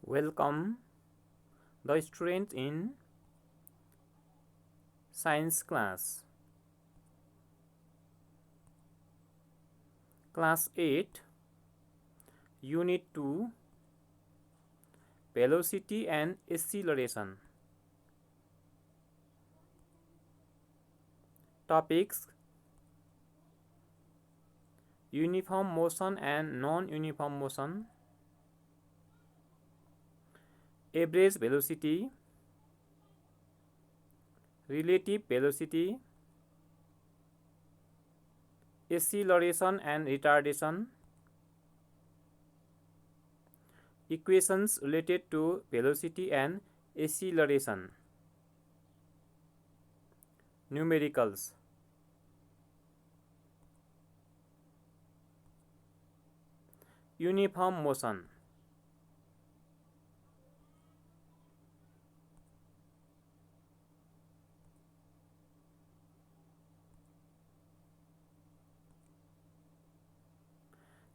Welcome the students in science class. Class 8, Unit 2, Velocity and Acceleration. Topics: Uniform motion and non-uniform motion, average velocity, relative velocity, acceleration and retardation, equations related to velocity and acceleration, numericals. Uniform motion.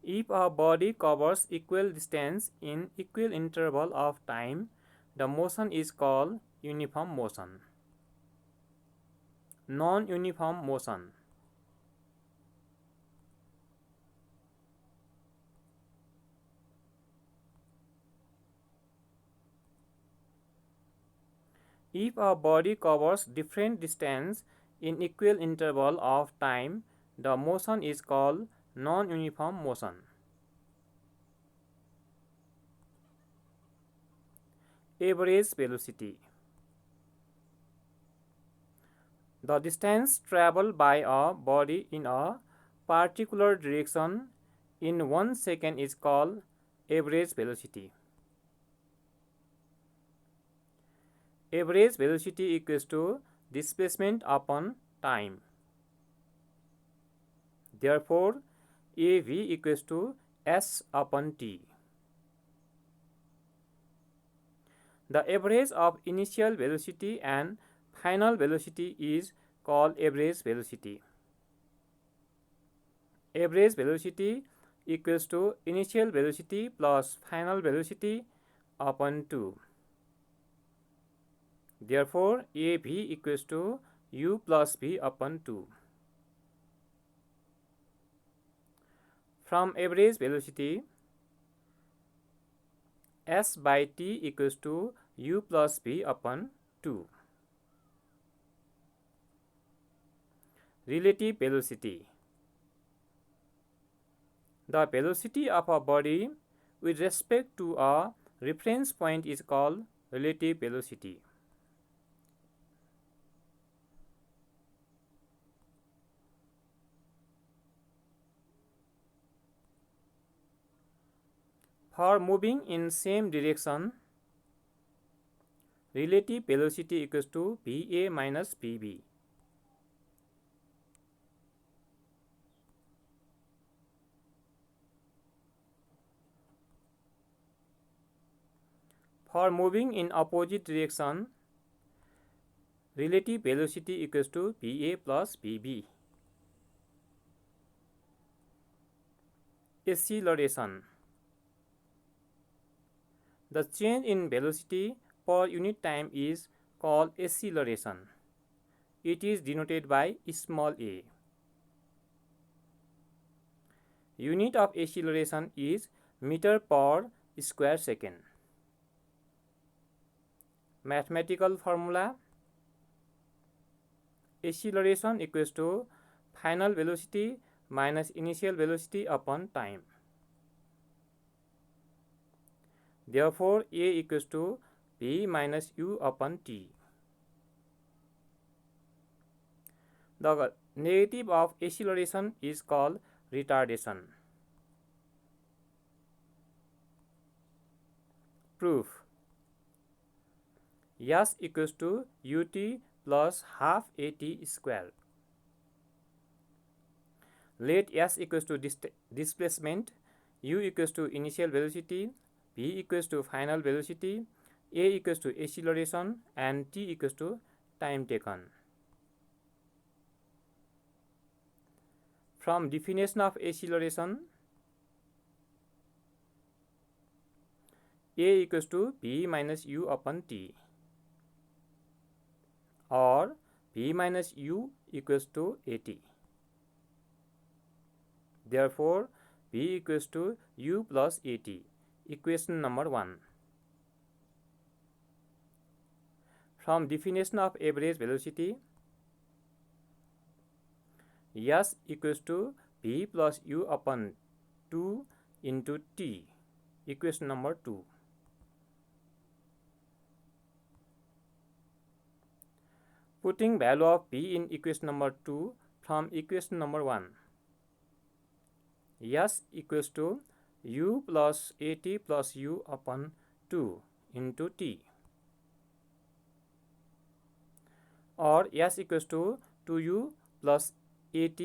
If a body covers equal distance in equal interval of time, the motion is called uniform motion. Non-uniform motion. If a body covers different distance in equal interval of time, the motion is called non-uniform motion. Average velocity. The distance traveled by a body in a particular direction in 1 second is called average velocity. Average velocity equals to displacement upon time. Therefore, AV equals to S upon T. The average of initial velocity and final velocity is called average velocity. Average velocity equals to initial velocity plus final velocity upon 2. Therefore, AV equals to U plus V upon 2. From average velocity, S by T equals to U plus V upon 2. Relative velocity. The velocity of a body with respect to a reference point is called relative velocity. For moving in same direction, relative velocity equals to VA minus VB. For moving in opposite direction, relative velocity equals to VA plus VB. Acceleration. The change in velocity per unit time is called acceleration. It is denoted by small a. Unit of acceleration is meter per square second. Mathematical formula: acceleration equals to final velocity minus initial velocity upon time. Therefore, A equals to V minus U upon T. The negative of acceleration is called retardation. Proof: S equals to ut plus half at square. Let S equals to displacement, U equals to initial velocity, V equals to final velocity, A equals to acceleration, and T equals to time taken. From definition of acceleration, A equals to V minus U upon T, or V minus U equals to AT. Therefore, V equals to U plus AT, equation number 1. From definition of average velocity, S equals to V plus U upon 2 into T, equation number 2. Putting value of V in equation number 2 from equation number 1. S equals to U plus AT plus U upon 2 into T, or S equals to 2U plus AT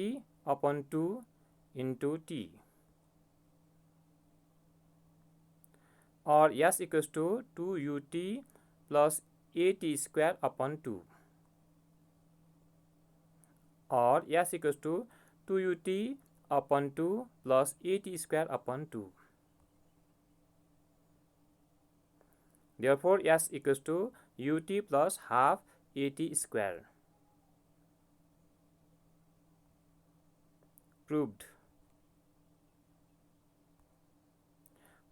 upon 2 into T, or S equals to 2UT plus AT square upon 2, or S equals to 2UT upon 2 plus AT square upon 2. Therefore, S equals to UT plus half AT square. Proved.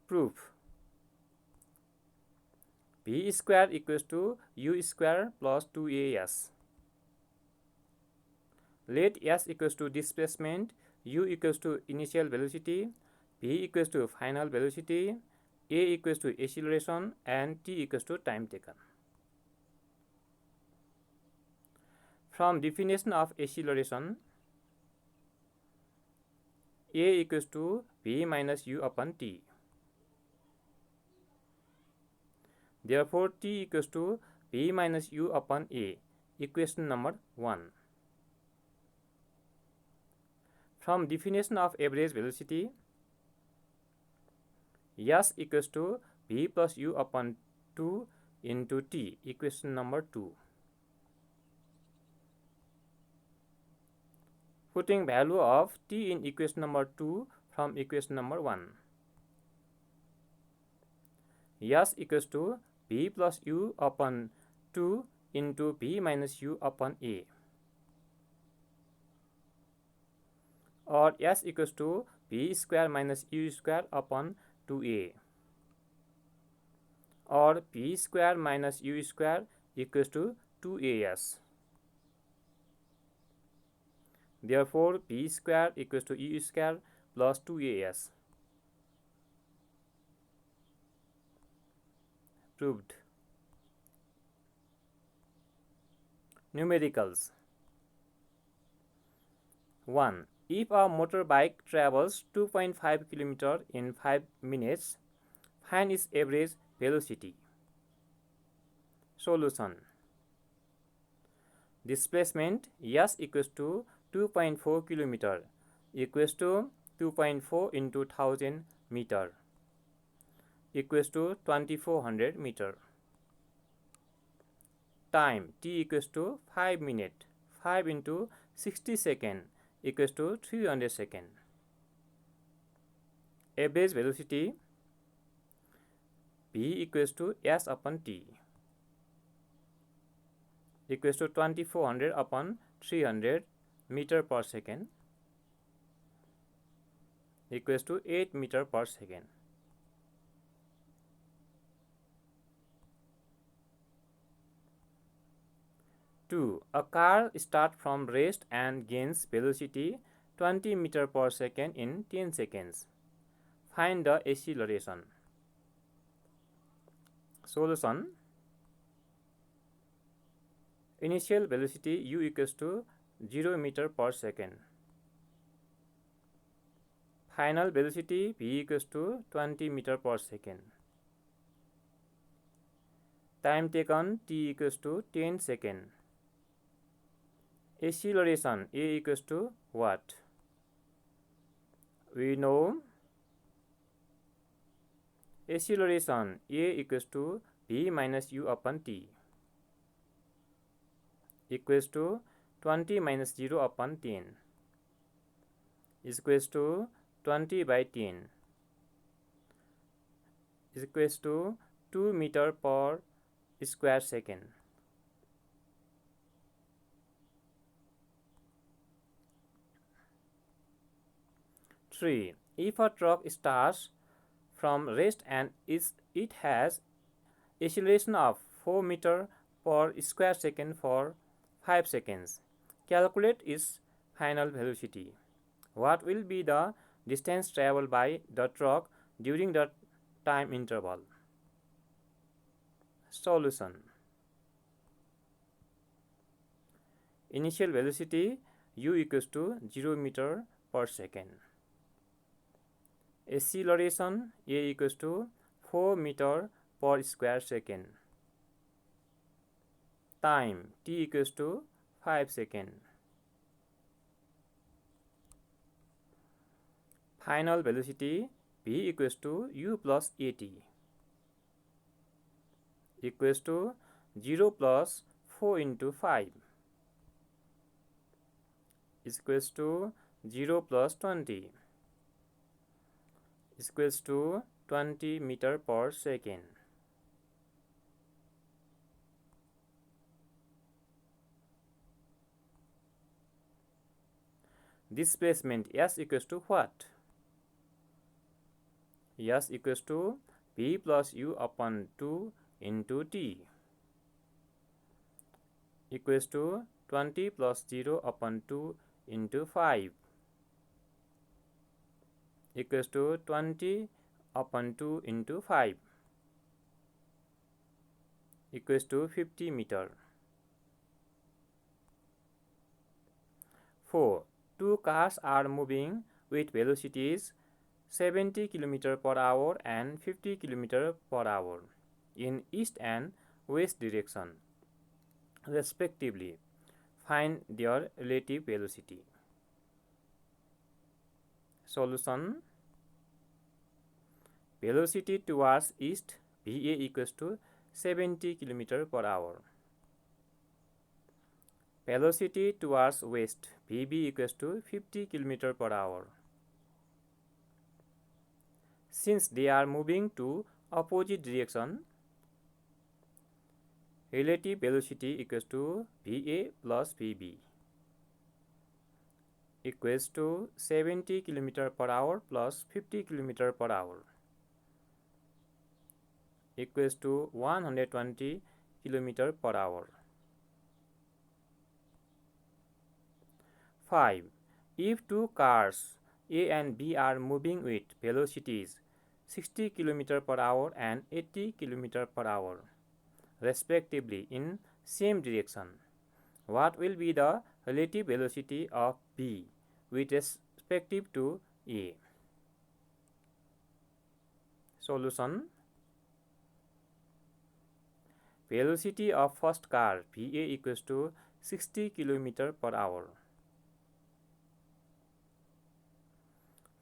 Proof. V square equals to U square plus 2AS. Let S equals to displacement, U equals to initial velocity, V equals to final velocity, A equals to acceleration, and T equals to time taken. From definition of acceleration, A equals to V minus U upon T. Therefore, T equals to V minus U upon A, equation number 1. From definition of average velocity, S equals to V plus U upon 2 into T, equation number 2. Putting value of T in equation number 2 from equation number 1. S equals to V plus U upon 2 into V minus U upon A, or S equals to V square minus U square upon 2A, or V square minus U square equals to 2AS. Therefore, V square equals to U square plus 2AS. Proved. Numericals. 1. If a motorbike travels 2.5 km in 5 minutes, find its average velocity. Solution. Displacement S equals to 2.4 km equals to 2.4 into 1000 meter equals to 2400 meter. Time T equals to 5 minutes. 5 into 60 second equals to 300 second. Average velocity V equals to S upon T equals to 2400 upon 300 meter per second equals to 8 meter per second. Two, a car starts from rest and gains velocity 20 meter per second in 10 seconds. Find the acceleration. Solution. Initial velocity U equals to 0 meter per second. Final velocity V equals to 20 meter per second. Time taken T equals to 10 seconds. Acceleration A equals to what? We know acceleration A equals to V minus U upon T equals to 20 minus 0 upon 10 is equals to 20 by 10 is equals to 2 meter per square second. Three. If a truck starts from rest and it has acceleration of 4 meter per square second for 5 seconds, calculate its final velocity. What will be the distance traveled by the truck during the time interval? Solution. Initial velocity u equals to 0 meter per second. Acceleration a equals to 4 meter per square second. Time t equals to 5 seconds. Final velocity v equals to u plus at equals to 0 plus 4 into 5 is equals to 0 plus 20 is equals to 20 meter per second. Displacement s equals to what? S equals to v plus u upon 2 into t equals to 20 plus 0 upon 2 into 5 equals to 20 upon 2 into 5 equals to 50 meter. 4. Two cars are moving with velocities 70 km per hour and 50 km per hour in east and west direction, respectively. Find their relative velocity. Solution. Velocity towards east VA equals to 70 km per hour. Velocity towards west VB equals to 50 km per hour. Since they are moving to opposite direction, relative velocity equals to VA plus VB equals to 70 km per hour plus 50 km per hour equals to 120 km per hour. 5. If two cars A and B are moving with velocities 60 km per hour and 80 km per hour, respectively, in same direction, what will be the relative velocity of B with respect to A? Solution. Velocity of first car VA equals to 60 km per hour.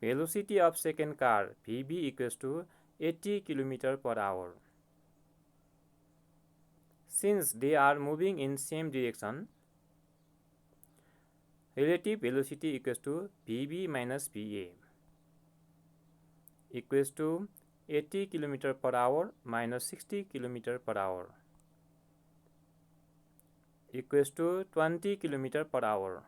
Velocity of second car VB equals to 80 km per hour. Since they are moving in same direction, relative velocity equals to VB minus VA equals to 80 km per hour minus 60 km per hour equals to 20 km per hour.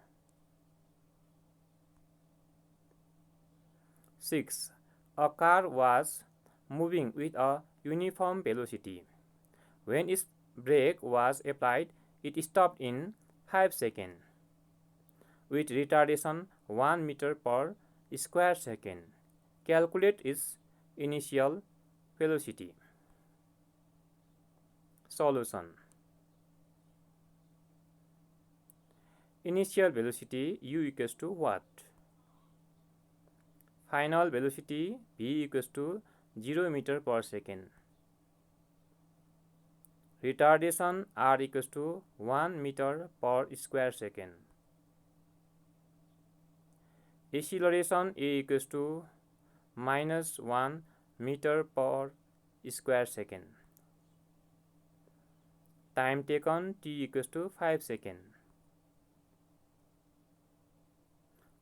6. A car was moving with a uniform velocity. When its brake was applied, it stopped in 5 seconds with retardation 1 meter per square second. Calculate its initial velocity. Solution. Initial velocity u equals to what? Final velocity v equals to 0 meter per second. Retardation r equals to 1 meter per square second. Acceleration a equals to minus 1 meter per square second. Time taken t equals to 5 seconds.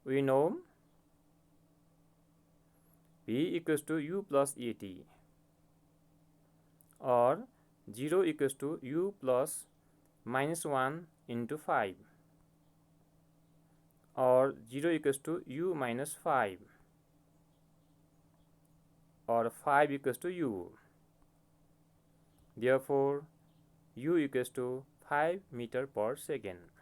We know v equals to u plus at or 0 equals to u plus minus 1 into 5 or 0 equals to u minus 5 or 5 equals to u. Therefore, u equals to 5 meter per second.